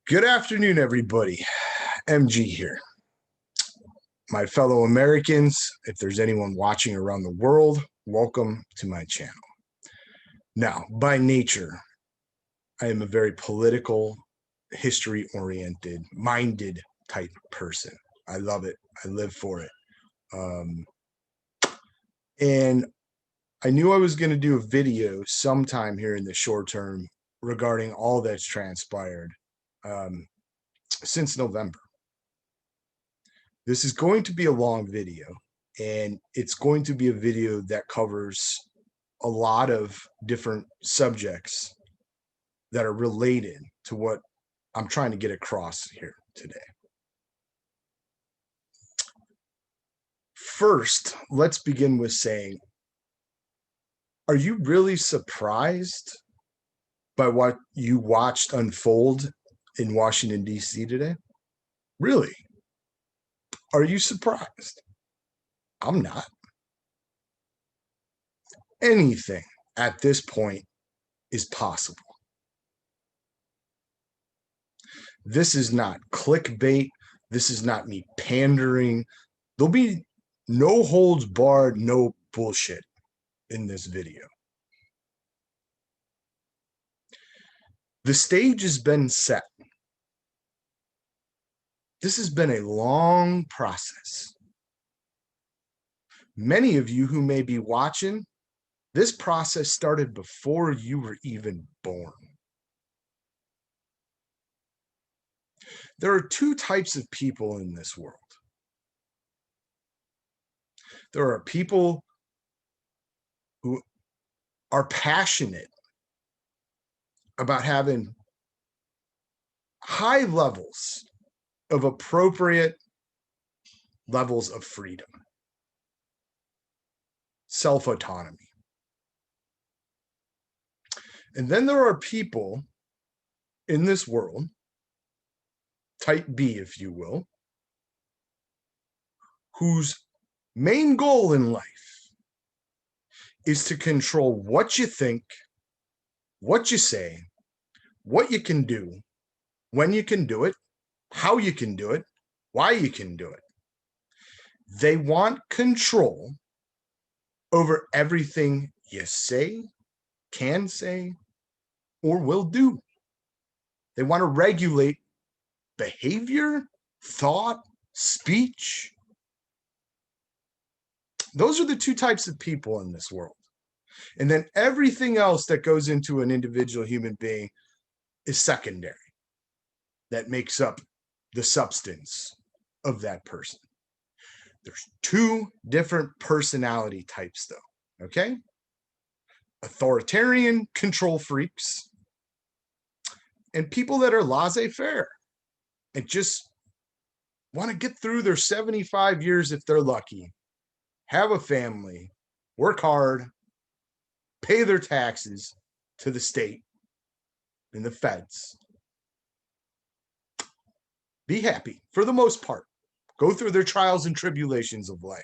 Good afternoon, everybody. MG here. My fellow Americans, if there's anyone watching around the world, welcome to my channel. Now, by nature, I am a very political, history-oriented, minded type person. I love it. I live for it. And I knew I was going to do a video sometime here in the short term regarding all that's transpired since November. This is going to be a long video, and it's going to be a video that covers a lot of different subjects that are related to what I'm trying to get across here today. First, let's begin with saying, are you really surprised by what you watched unfold in Washington, D.C. today? Really? Are you surprised? I'm not. Anything at this point is possible. This is not clickbait. This is not me pandering. There'll be no holds barred, no bullshit in this video. The stage has been set. This has been a long process. Many of you who may be watching, this process started before you were even born. There are two types of people in this world. There are people who are passionate about having high levels of appropriate levels of freedom, self-autonomy. And then there are people in this world, type B, if you will, whose main goal in life is to control what you think, what you say, what you can do, when you can do it, how you can do it, why you can do it. They want control over everything you say, can say, or will do. They want to regulate behavior, thought, speech. Those are the two types of people in this world. And then everything else that goes into an individual human being is secondary. That makes up the substance of that person. There's two different personality types, though, okay? Authoritarian control freaks and people that are laissez-faire and just want to get through their 75 years if they're lucky, have a family, work hard, pay their taxes to the state and the feds. Be happy for the most part. Go through their trials and tribulations of life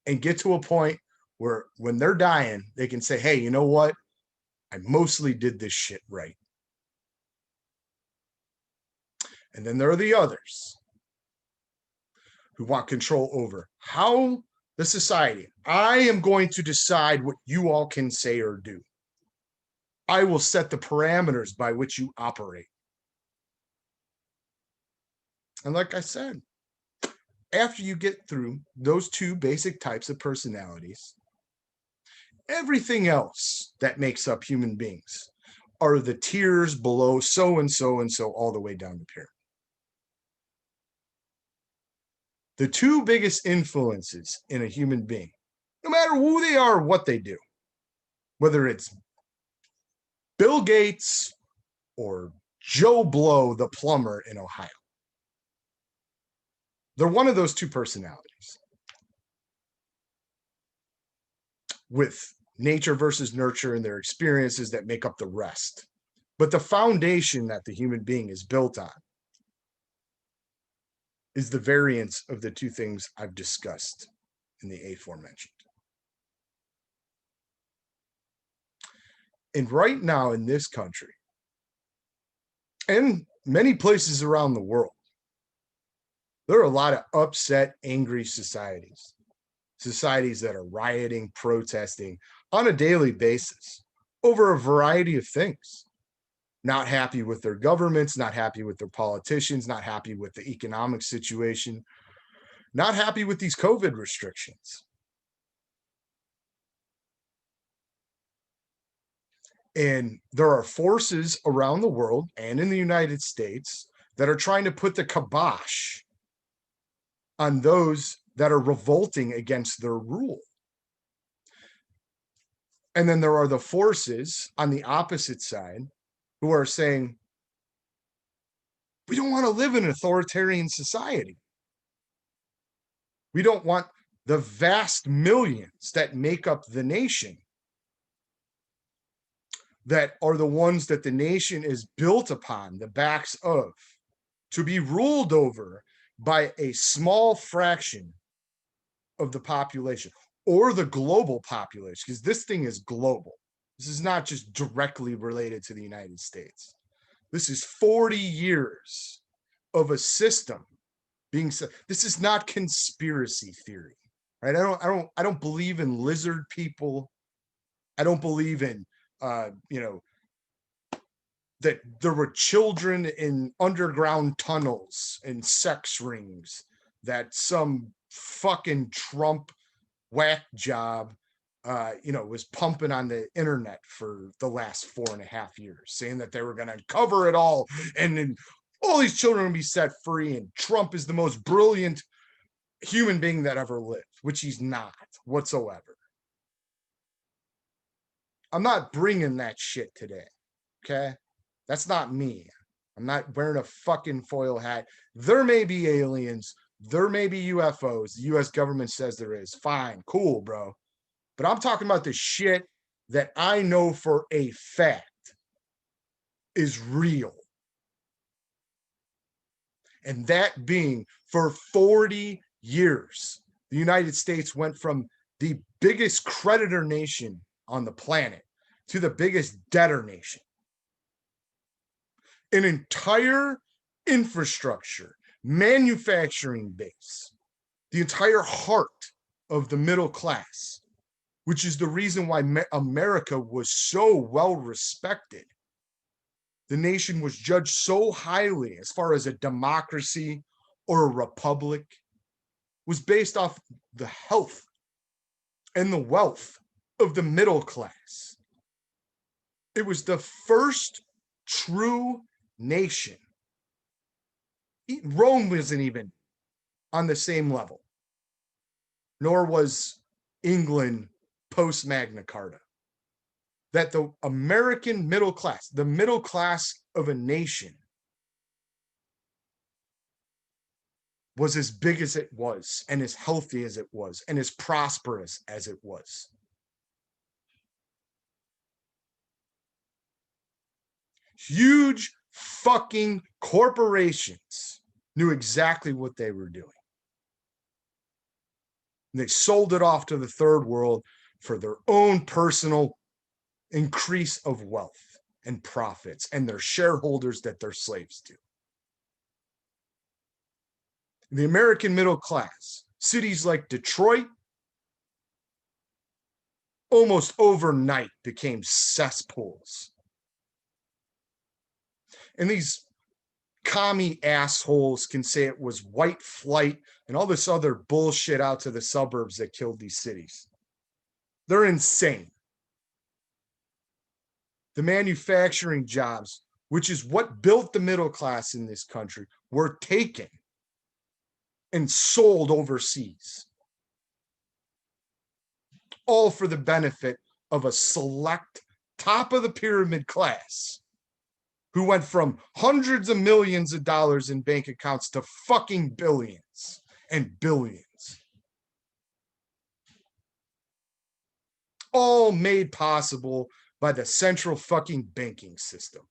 and get to a point where when they're dying, they can say, hey, you know what? I mostly did this shit right. And then there are the others who want control over how the society. I am going to decide what you all can say or do. I will set the parameters by which you operate. And like I said, after you get through those two basic types of personalities, everything else that makes up human beings are the tiers below so and so and so all the way down the pyramid. The two biggest influences in a human being, no matter who they are or what they do, whether it's Bill Gates or Joe Blow, the plumber in Ohio, they're one of those two personalities. With nature versus nurture and their experiences that make up the rest. But the foundation that the human being is built on is the variance of the two things I've discussed in the aforementioned. And right now in this country, and many places around the world, there are a lot of upset, angry societies that are rioting, protesting on a daily basis over a variety of things. Not happy with their governments, not happy with their politicians, not happy with the economic situation, not happy with these COVID restrictions. And there are forces around the world and in the United States that are trying to put the kibosh on those that are revolting against their rule. And then there are the forces on the opposite side who are saying, we don't want to live in an authoritarian society. We don't want the vast millions that make up the nation, that are the ones that the nation is built upon, the backs of, to be ruled over by a small fraction of the population or the global population, because this thing is global. This is not just directly related to the United States. This is 40 years of a system being said. This is not conspiracy theory, right? I don't believe in lizard people. I don't believe in that there were children in underground tunnels and sex rings that some fucking Trump whack job was pumping on the internet for the last 4.5 years, saying that they were going to cover it all and then all these children will be set free and Trump is the most brilliant human being that ever lived, which he's not whatsoever. I'm not bringing that shit today, okay? That's not me. I'm not wearing a fucking foil hat. There may be aliens. There may be UFOs. The US government says there is. Fine, cool, bro. But I'm talking about the shit that I know for a fact is real. And that being, for 40 years, the United States went from the biggest creditor nation on the planet to the biggest debtor nation. An entire infrastructure, manufacturing base, the entire heart of the middle class, which is the reason why America was so well respected. The nation was judged so highly as far as a democracy or a republic, was based off the health and the wealth of the middle class. It was the first true nation. Rome wasn't even on the same level, nor was England post Magna Carta. That the American middle class, the middle class of a nation, was as big as it was, and as healthy as it was, and as prosperous as it was. Huge fucking corporations knew exactly what they were doing. And they sold it off to the third world for their own personal increase of wealth and profits and their shareholders that they're slaves to. The American middle class, cities like Detroit, almost overnight became cesspools. And these commie assholes can say it was white flight and all this other bullshit out to the suburbs that killed these cities. They're insane. The manufacturing jobs, which is what built the middle class in this country, were taken and sold overseas, all for the benefit of a select top of the pyramid class who went from hundreds of millions of dollars in bank accounts to fucking billions and billions. All made possible by the central fucking banking system,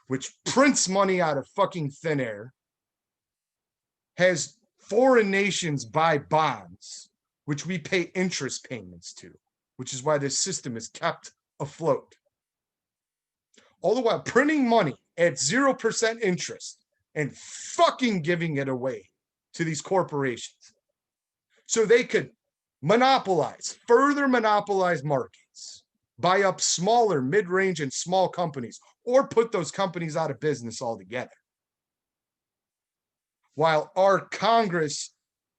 which prints money out of fucking thin air, has foreign nations buy bonds, which we pay interest payments to, which is why this system is kept afloat. all the while printing money at 0% interest and fucking giving it away to these corporations so they could further monopolize markets, buy up smaller, mid-range, and small companies, or put those companies out of business altogether. While our Congress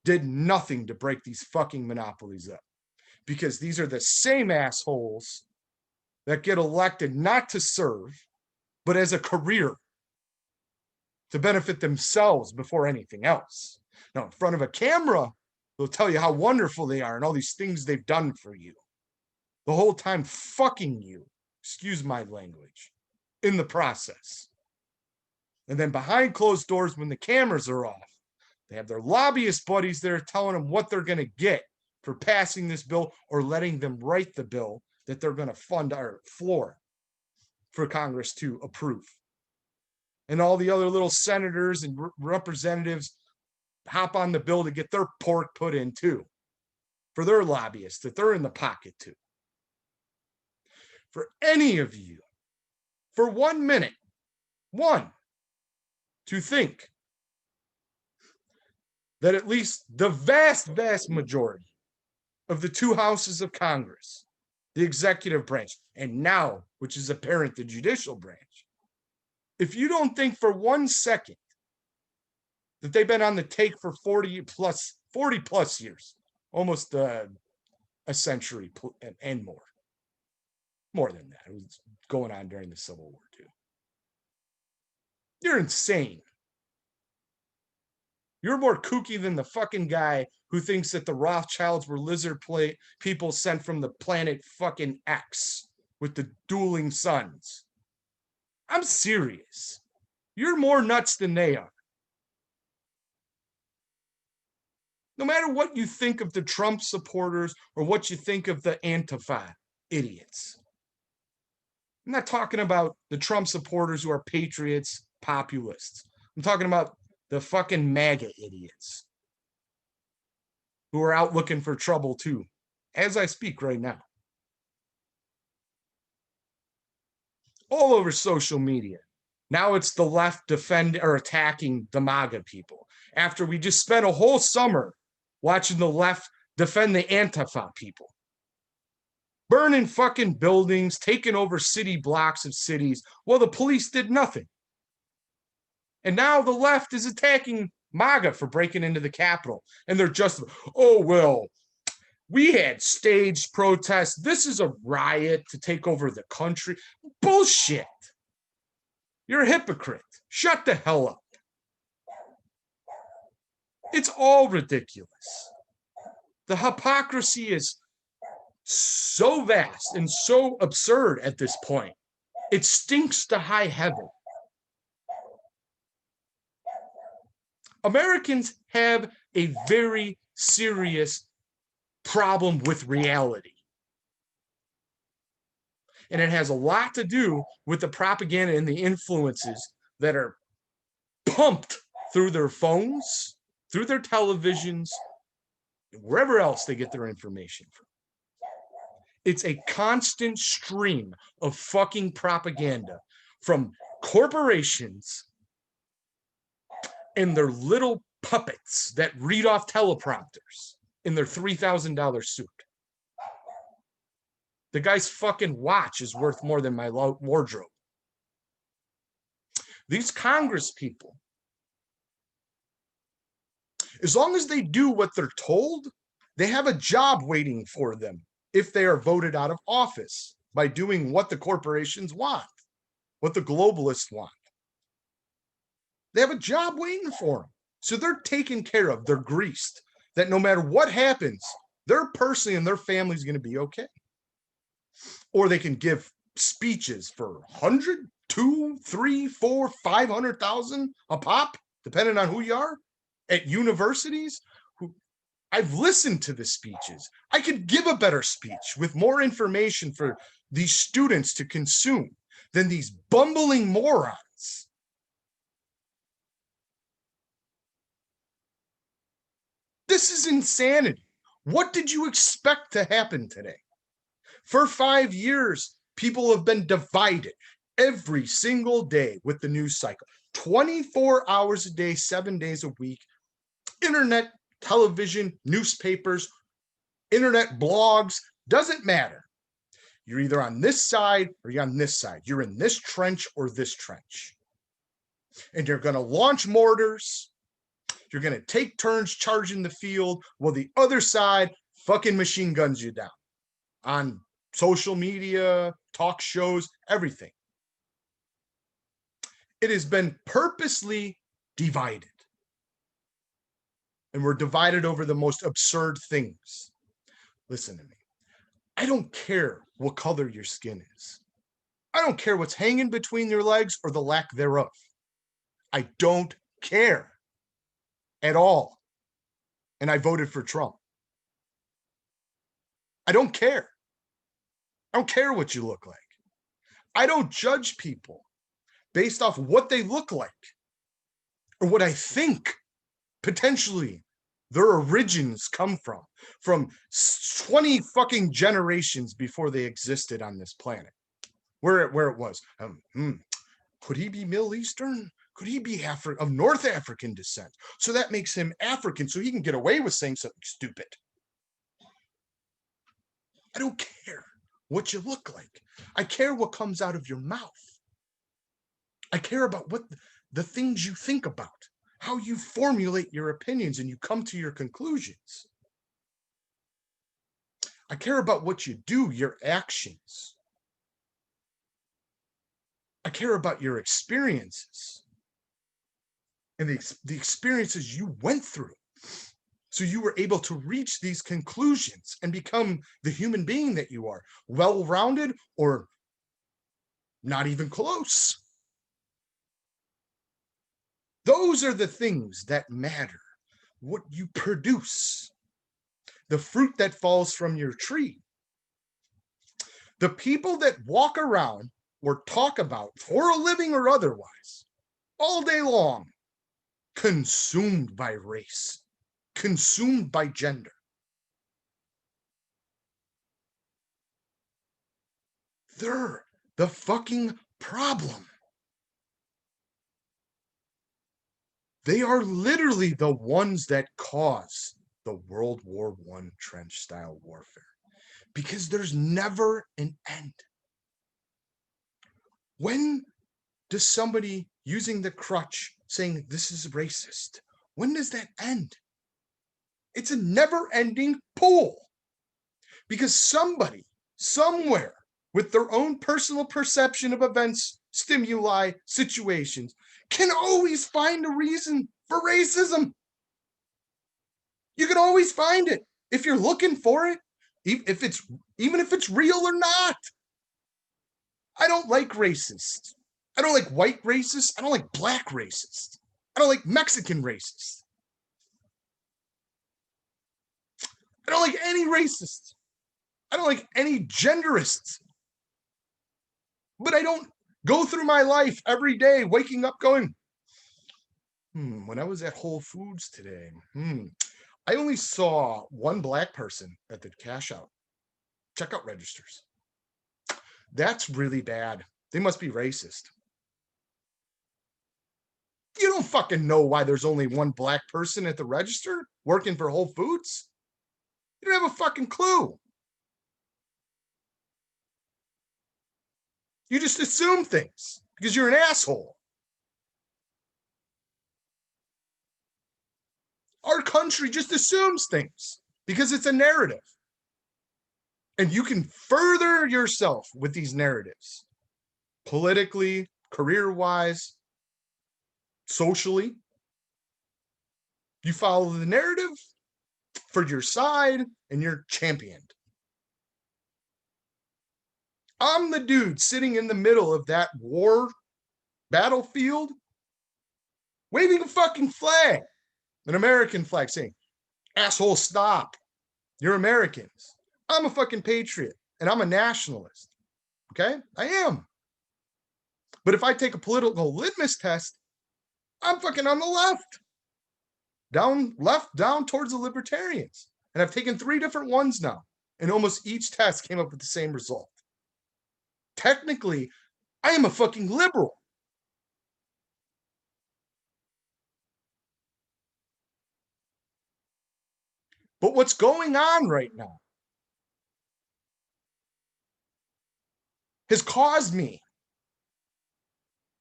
did nothing to break these fucking monopolies up. Because these are the same assholes that get elected not to serve, but as a career to benefit themselves before anything else. Now, in front of a camera, they'll tell you how wonderful they are and all these things they've done for you. The whole time fucking you, excuse my language, in the process. And then behind closed doors, when the cameras are off, they have their lobbyist buddies there telling them what they're going to get for passing this bill or letting them write the bill that they're going to fund our floor for Congress to approve. And all the other little senators and representatives hop on the bill to get their pork put in too for their lobbyists that they're in the pocket to. For any of you, for 1 minute, to think that at least the vast, vast majority of the two houses of Congress, the executive branch, and now, which is apparent, the judicial branch, if you don't think for 1 second that they've been on the take for 40 plus years, almost a century and more than that. It was going on during the Civil War too. You're insane. You're more kooky than the fucking guy who thinks that the Rothschilds were lizard people sent from the planet fucking X with the dueling suns. I'm serious. You're more nuts than they are. No matter what you think of the Trump supporters or what you think of the Antifa idiots. I'm not talking about the Trump supporters who are patriots, populists. I'm talking about the fucking MAGA idiots who are out looking for trouble too, as I speak right now. All over social media. Now it's the left attacking the MAGA people. After we just spent a whole summer watching the left defend the Antifa people. Burning fucking buildings, taking over city blocks of cities while the police did nothing. And now the left is attacking MAGA for breaking into the Capitol. And they're just, oh, well, we had staged protests. This is a riot to take over the country. Bullshit. You're a hypocrite. Shut the hell up. It's all ridiculous. The hypocrisy is so vast and so absurd at this point. It stinks to high heaven. Americans have a very serious problem with reality. And it has a lot to do with the propaganda and the influences that are pumped through their phones, through their televisions, wherever else they get their information from. It's a constant stream of fucking propaganda from corporations and their little puppets that read off teleprompters in their $3,000 suit. The guy's fucking watch is worth more than my wardrobe. These Congress people, as long as they do what they're told, they have a job waiting for them if they are voted out of office by doing what the corporations want, what the globalists want. They have a job waiting for them. So they're taken care of. They're greased. That no matter what happens, their person and their family is going to be okay. Or they can give speeches for 100, 2, 3, 4, 500,000 a pop, depending on who you are, at universities. I've listened to the speeches. I could give a better speech with more information for these students to consume than these bumbling morons. This is insanity. What did you expect to happen today? For 5 years, people have been divided. every single day with the news cycle, 24 hours a day, 7 days a week, internet, television, newspapers, internet blogs, doesn't matter. You're either on this side or you're on this side. You're in this trench or this trench. And you're going to launch mortars. You're going to take turns charging the field while the other side fucking machine guns you down on social media, talk shows, everything. It has been purposely divided. And we're divided over the most absurd things. Listen to me. I don't care what color your skin is. I don't care what's hanging between your legs or the lack thereof. I don't care at all. And I voted for Trump. I don't care. I don't care what you look like. I don't judge people based off what they look like or what I think potentially their origins come from 20 fucking generations before they existed on this planet, where it was. Could he be Middle Eastern? Could he be of North African descent? So that makes him African, so he can get away with saying something stupid. I don't care what you look like. I care what comes out of your mouth. I care about what the things you think about, how you formulate your opinions and you come to your conclusions. I care about what you do, your actions. I care about your experiences and the experiences you went through. So you were able to reach these conclusions and become the human being that you are, well-rounded or not even close. Those are the things that matter. What you produce, the fruit that falls from your tree. The people that walk around or talk about for a living or otherwise all day long, consumed by race, consumed by gender. They're the fucking problem. They are literally the ones that cause the World War I trench style warfare, because there's never an end. When does somebody using the crutch saying this is racist, when does that end? It's a never-ending pool, because somebody somewhere with their own personal perception of events, stimuli, situations can always find a reason for racism. You can always find it if you're looking for it, even if it's real or not. I don't like racists. I don't like white racists. I don't like black racists. I don't like Mexican racists. I don't like any racists. I don't like any genderists. But I don't go through my life every day waking up going, when I was at Whole Foods today, I only saw one black person at the checkout registers. That's really bad. They must be racist. You don't fucking know why there's only one black person at the register working for Whole Foods. You don't have a fucking clue. You just assume things because you're an asshole. Our country just assumes things because it's a narrative. And you can further yourself with these narratives, politically, career-wise, socially. You follow the narrative for your side and you're championed. I'm the dude sitting in the middle of that war battlefield waving a fucking flag, an American flag, saying, asshole, stop. You're Americans. I'm a fucking patriot and I'm a nationalist. Okay? I am. But if I take a political litmus test, I'm fucking on the left. Down towards the libertarians. And I've taken 3 different ones now. And almost each test came up with the same result. Technically, I am a fucking liberal. But what's going on right now has caused me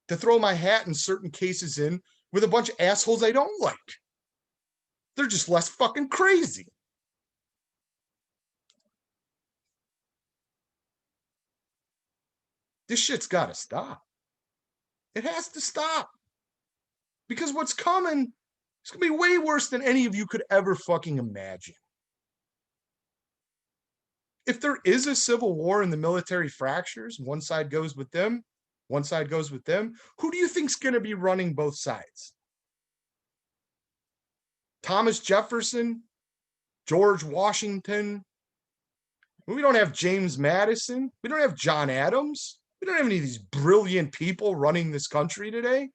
to throw my hat in certain cases in with a bunch of assholes I don't like. They're just less fucking crazy. This shit's got to stop. It has to stop. Because what's coming is going to be way worse than any of you could ever fucking imagine. If there is a civil war and the military fractures, one side goes with them, one side goes with them, who do you think's going to be running both sides? Thomas Jefferson, George Washington. We don't have James Madison. We don't have John Adams. We don't have any of these brilliant people running this country today.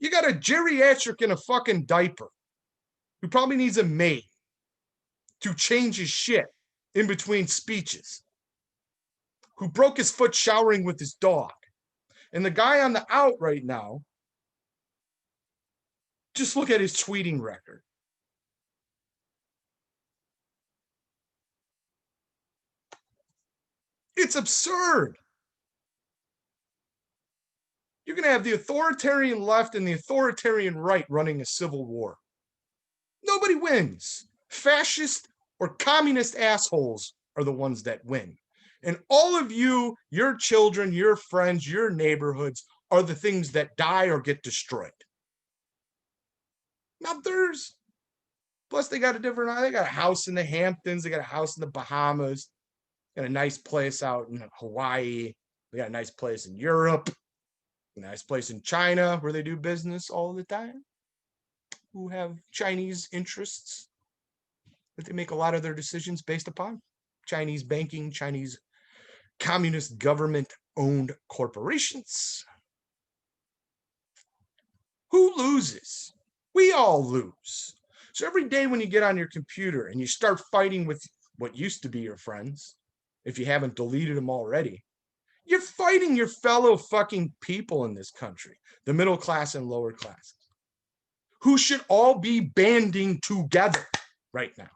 You got a geriatric in a fucking diaper who probably needs a maid to change his shit in between speeches, who broke his foot showering with his dog. And the guy on the out right now, just look at his tweeting record. It's absurd. You're going to have the authoritarian left and the authoritarian right running a civil war. Nobody wins. Fascist or communist assholes are the ones that win. And all of you, your children, your friends, your neighborhoods are the things that die or get destroyed. Not theirs. Plus, they got a house in the Hamptons. They got a house in the Bahamas. Got a nice place out in Hawaii. They got a nice place in Europe. A nice place in China where they do business all the time. Who have Chinese interests that they make a lot of their decisions based upon. Chinese banking, Chinese communist government-owned corporations. Who loses? We all lose. So every day when you get on your computer and you start fighting with what used to be your friends, if you haven't deleted them already, you're fighting your fellow fucking people in this country, the middle class and lower classes, who should all be banding together right now,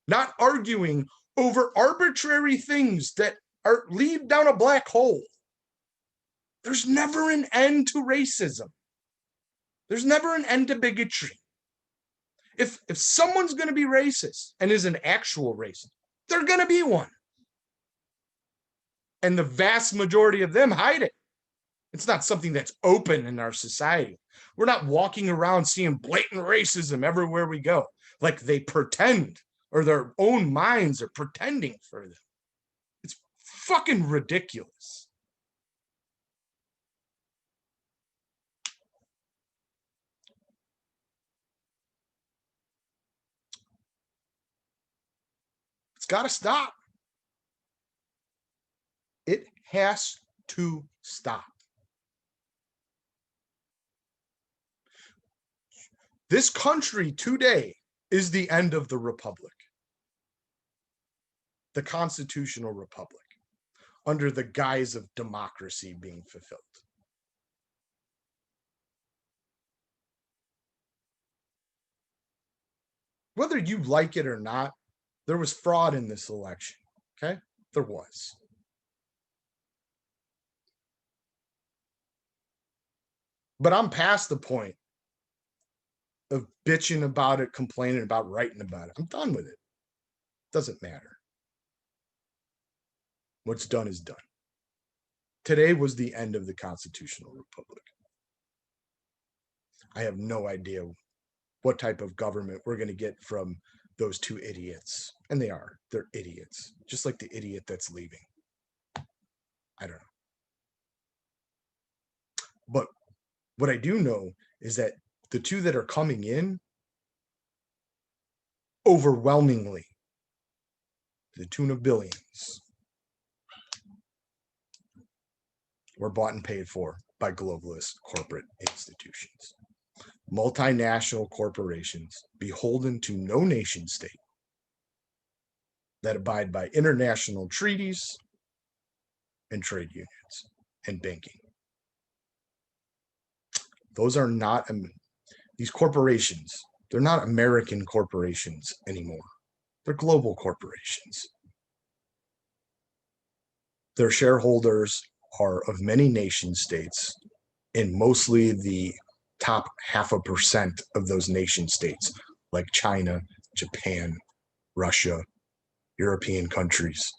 not arguing over arbitrary things that lead down a black hole. There's never an end to racism. There's never an end to bigotry. If someone's going to be racist and is an actual racist, they're going to be one. And the vast majority of them hide it. It's not something that's open in our society. We're not walking around seeing blatant racism everywhere we go, like they pretend, or their own minds are pretending for them. It's fucking ridiculous. It's got to stop. It has to stop. This country today is the end of the republic, the constitutional republic, under the guise of democracy being fulfilled. Whether you like it or not, there was fraud in this election, okay? There was. But I'm past the point of bitching about it, complaining about, writing about it. I'm done with it. Doesn't matter. What's done is done. Today was the end of the constitutional republic. I have no idea what type of government we're going to get from those two idiots. And they are. They're idiots. Just like the idiot that's leaving. I don't know. But what I do know is that the two that are coming in, overwhelmingly, to the tune of billions, were bought and paid for by globalist corporate institutions. Multinational corporations beholden to no nation state that abide by international treaties and trade unions. and banking. Those are not these corporations. They're not American corporations anymore. They're global corporations. Their shareholders are of many nation states, and mostly the top 0.5% of those nation states, like China, Japan, Russia, European countries,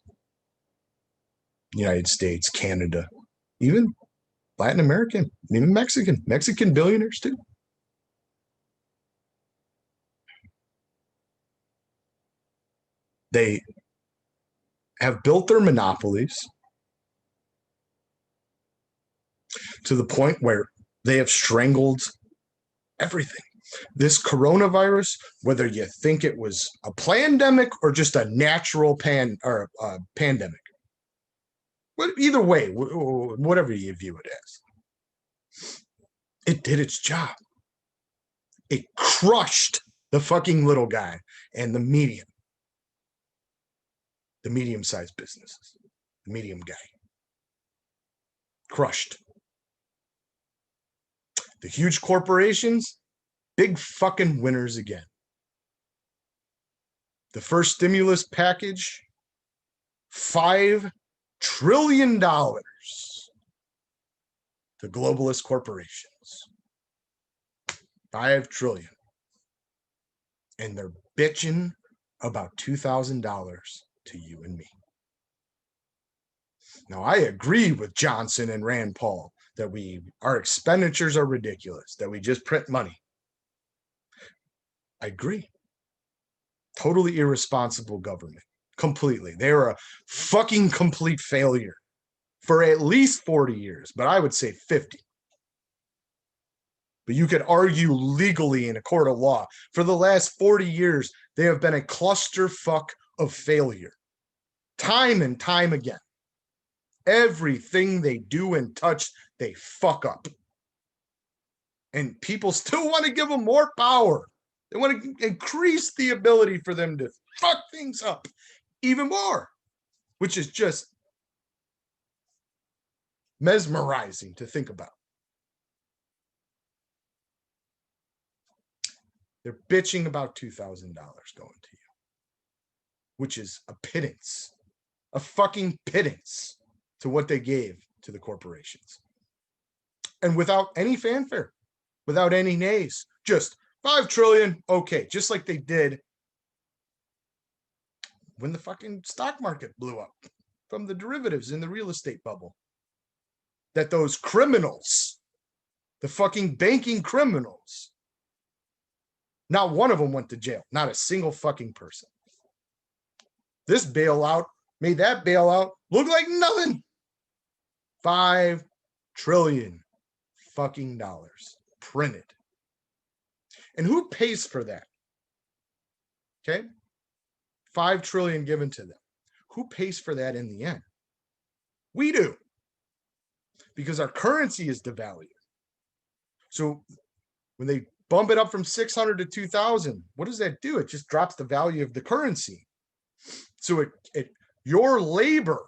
United States, Canada, even Latin American, even Mexican billionaires too. They have built their monopolies to the point where they have strangled everything. This coronavirus, whether you think it was a pandemic or just a natural pandemic, but either way, whatever you view it as, it did its job. It crushed the fucking little guy and the medium-sized businesses, the medium guy. Crushed. The huge corporations, big fucking winners again. The first stimulus package, $5 trillion to globalist corporations. 5 trillion. And they're bitching about $2,000 to you and me. Now, I agree with Johnson and Rand Paul that our expenditures are ridiculous, that we just print money. I agree. Totally irresponsible government. Completely. They were a fucking complete failure for at least 40 years, but I would say 50. But you could argue legally in a court of law. For the last 40 years, they have been a clusterfuck of failure. Time and time again. Everything they do and touch, they fuck up. And people still want to give them more power. They want to increase the ability for them to fuck things up even more, which is just mesmerizing to think about. They're bitching about $2,000 going to you, which is a pittance, a fucking pittance to what they gave to the corporations. And without any fanfare, without any nays, just 5 trillion, okay, just like they did when the fucking stock market blew up from the derivatives in the real estate bubble. That those criminals, the fucking banking criminals, not one of them went to jail, not a single fucking person. This bailout made that bailout look like nothing. 5 trillion fucking dollars printed. And who pays for that? Okay? 5 trillion given to them. Who pays for that in the end? We do. Because our currency is devalued. So when they bump it up from 600 to 2,000, what does that do? It just drops the value of the currency. So your labor,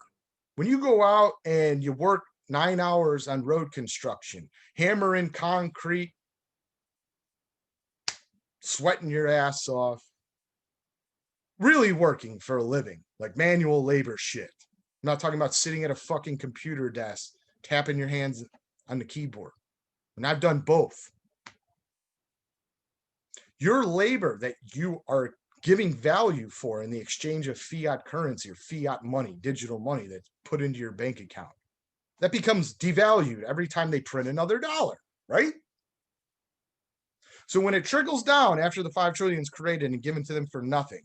when you go out and you work 9 hours on road construction, hammering concrete, sweating your ass off, really working for a living, like manual labor shit. I'm not talking about sitting at a fucking computer desk, tapping your hands on the keyboard. And I've done both. Your labor that you are giving value for in the exchange of fiat currency or fiat money, digital money that's put into your bank account, that becomes devalued every time they print another dollar, right? So when it trickles down after the 5 trillion is created and given to them for nothing,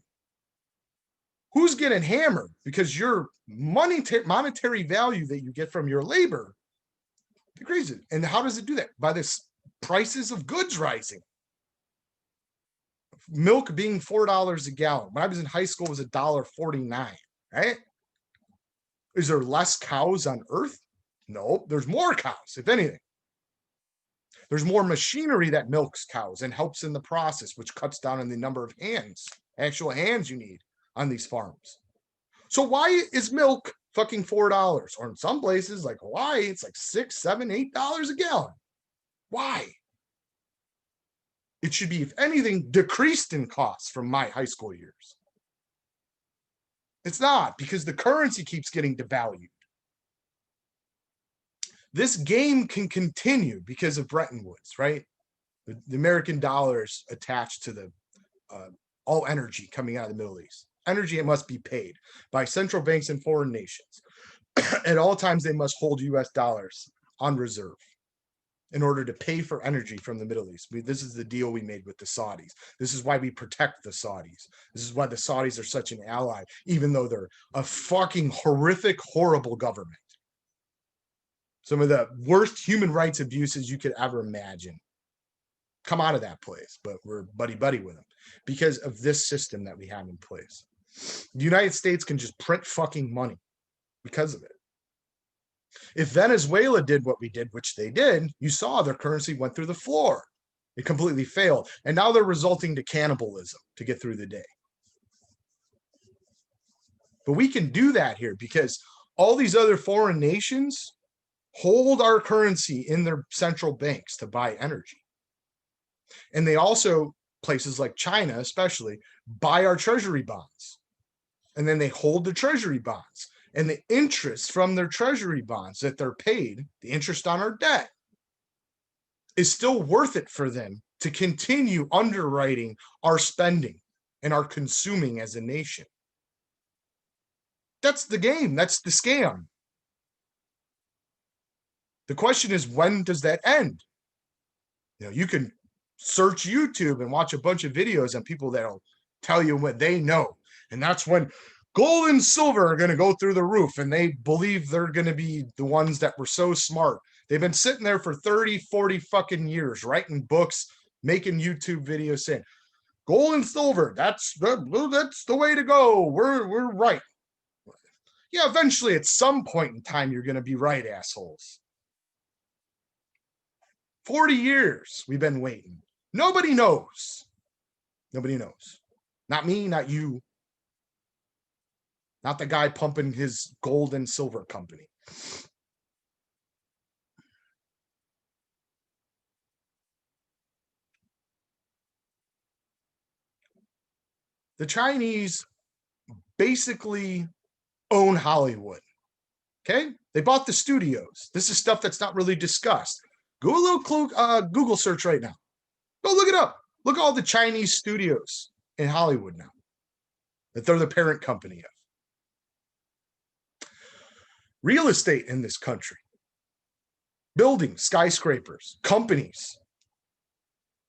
who's getting hammered? Because your monetary value that you get from your labor decreases. And how does it do that? By the prices of goods rising. Milk being $4 a gallon. When I was in high school, it was $1.49, right? Is there less cows on Earth? No, there's more cows, if anything. There's more machinery that milks cows and helps in the process, which cuts down on the number of actual hands you need on these farms. So why is milk fucking $4. Or in some places like Hawaii, it's like $6, $7, $8 a gallon. Why? It should be, if anything, decreased in costs from my high school years. It's not, because the currency keeps getting devalued. This game can continue because of Bretton Woods, right? The American dollar is attached to the all energy coming out of the Middle East. Energy, it must be paid by central banks and foreign nations. At all times, they must hold US dollars on reserve in order to pay for energy from the Middle East. This is the deal we made with the Saudis. This is why we protect the Saudis. This is why the Saudis are such an ally, even though they're a fucking horrific, horrible government. Some of the worst human rights abuses you could ever imagine come out of that place, but we're buddy-buddy with them because of this system that we have in place. The United States can just print fucking money because of it. If Venezuela did what we did, which they did, you saw their currency went through the floor. It completely failed. And now they're resulting to cannibalism to get through the day. But we can do that here because all these other foreign nations hold our currency in their central banks to buy energy. And they also, places like China especially, buy our treasury bonds. And then they hold the treasury bonds. And the interest from their treasury bonds that they're paid, the interest on our debt, is still worth it for them to continue underwriting our spending and our consuming as a nation. That's the game. That's the scam. The question is, when does that end? You know, you can search YouTube and watch a bunch of videos on people that'll tell you what they know. And that's when gold and silver are going to go through the roof, and they believe they're going to be the ones that were so smart. They've been sitting there for 30, 40 fucking years, writing books, making YouTube videos saying, gold and silver, that's the way to go. We're right. Yeah, eventually at some point in time, you're going to be right, assholes. 40 years we've been waiting. Nobody knows. Nobody knows. Not me, not you. Not the guy pumping his gold and silver company. The Chinese basically own Hollywood. Okay? They bought the studios. This is stuff that's not really discussed. Go a little Google search right now. Go look it up. Look at all the Chinese studios in Hollywood now that they're the parent company of. Real estate in this country, buildings, skyscrapers, companies.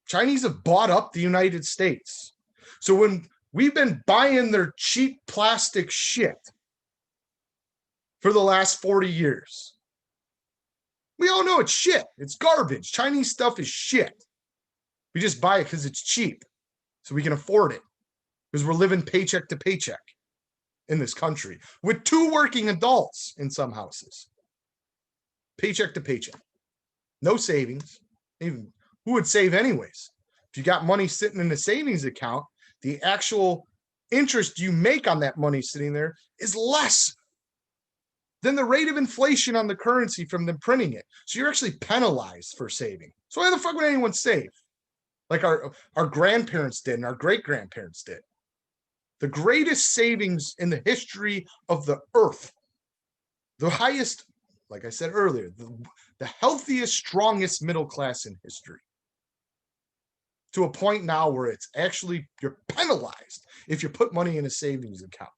Chinese have bought up the United States. So when we've been buying their cheap plastic shit for the last 40 years, we all know it's shit. It's garbage. Chinese stuff is shit. We just buy it because it's cheap, so we can afford it, because we're living paycheck to paycheck in this country with 2 working adults in some houses. Paycheck to paycheck. No savings. Even who would save anyways? If you got money sitting in a savings account, the actual interest you make on that money sitting there is less than the rate of inflation on the currency from them printing it. So you're actually penalized for saving. So why the fuck would anyone save? Like our grandparents did and our great-grandparents did. The greatest savings in the history of the earth. The highest, like I said earlier, the healthiest, strongest middle class in history. To a point now where it's actually, you're penalized if you put money in a savings account.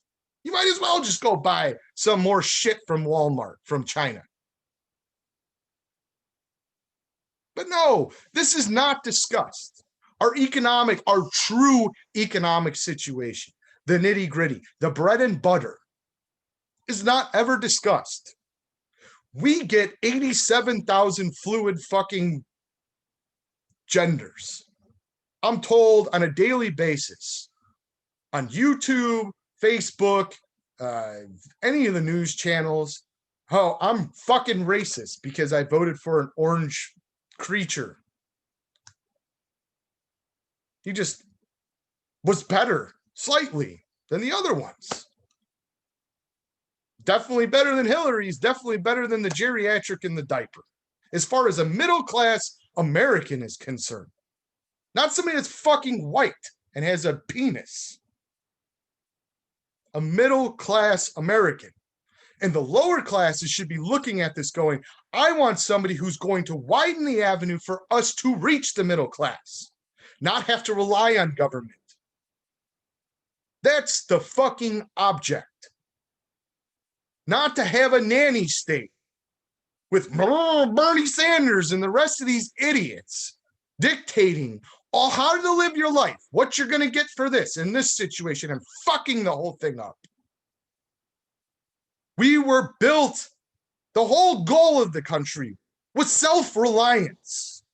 You might as well just go buy some more shit from Walmart, from China. But no, this is not discussed. Our true economic situation, the nitty gritty, the bread and butter, is not ever discussed. We get 87,000 fluid fucking genders. I'm told on a daily basis on YouTube, Facebook, any of the news channels, oh, I'm fucking racist because I voted for an orange creature. He just was better slightly than the other ones. Definitely better than Hillary's, definitely better than the geriatric in the diaper. As far as a middle-class American is concerned. Not somebody that's fucking white and has a penis. A middle-class American. And the lower classes should be looking at this going, I want somebody who's going to widen the avenue for us to reach the middle class, not have to rely on government. That's the fucking object. Not to have a nanny state with Bernie Sanders and the rest of these idiots dictating all how to live your life, what you're going to get for this in this situation, and fucking the whole thing up. We were built, the whole goal of the country was self-reliance,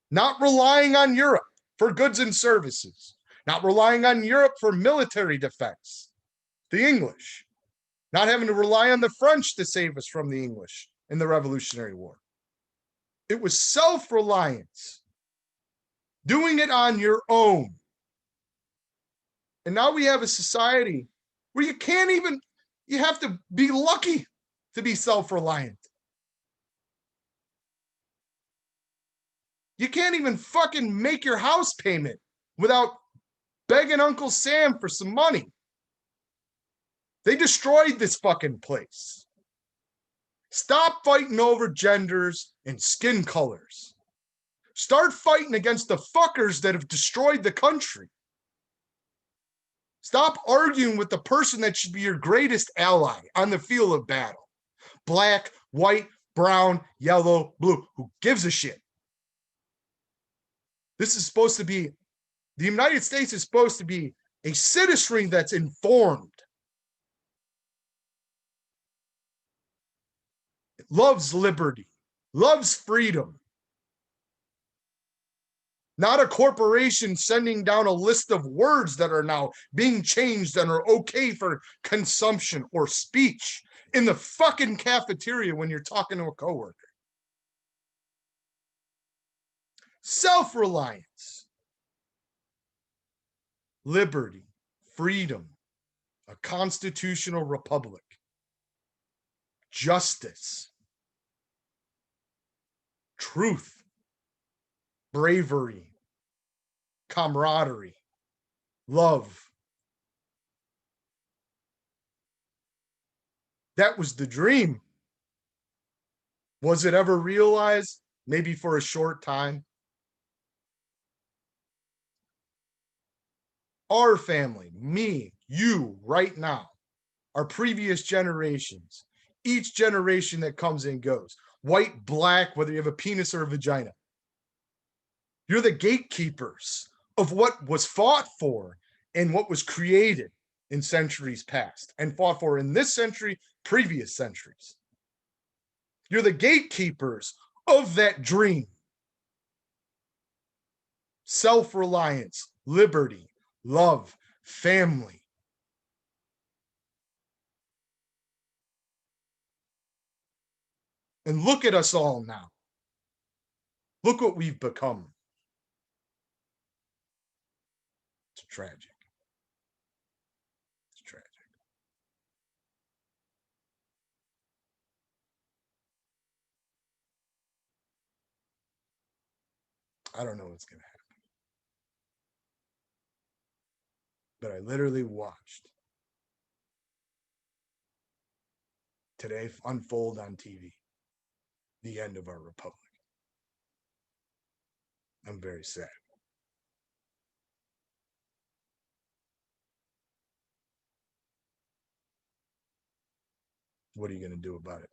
not relying on Europe for goods and services, not relying on Europe for military defense, the English, not having to rely on the French to save us from the English in the Revolutionary War. It was self-reliance, doing it on your own. And now we have a society where you can't even, you have to be lucky to be self-reliant. You can't even fucking make your house payment without begging Uncle Sam for some money. They destroyed this fucking place. Stop fighting over genders and skin colors. Start fighting against the fuckers that have destroyed the country. Stop arguing with the person that should be your greatest ally on the field of battle. Black, white, brown, yellow, blue. Who gives a shit? This is supposed to be, the United States is supposed to be a citizenry that's informed. It loves liberty, loves freedom. Not a corporation sending down a list of words that are now being changed and are okay for consumption or speech in the fucking cafeteria when you're talking to a coworker. Self-reliance, liberty, freedom, a constitutional republic, justice, truth, bravery, camaraderie, love. That was the dream. Was it ever realized? Maybe for a short time. Our family, me, you, right now, our previous generations, each generation that comes and goes, white, black, whether you have a penis or a vagina. You're the gatekeepers of what was fought for and what was created in centuries past and fought for in this century, previous centuries. You're the gatekeepers of that dream. Self-reliance, liberty, love, family. And look at us all now. Look what we've become. It's tragic. It's tragic. I don't know what's going to happen. But I literally watched today unfold on TV the end of our republic. I'm very sad. What are you going to do about it?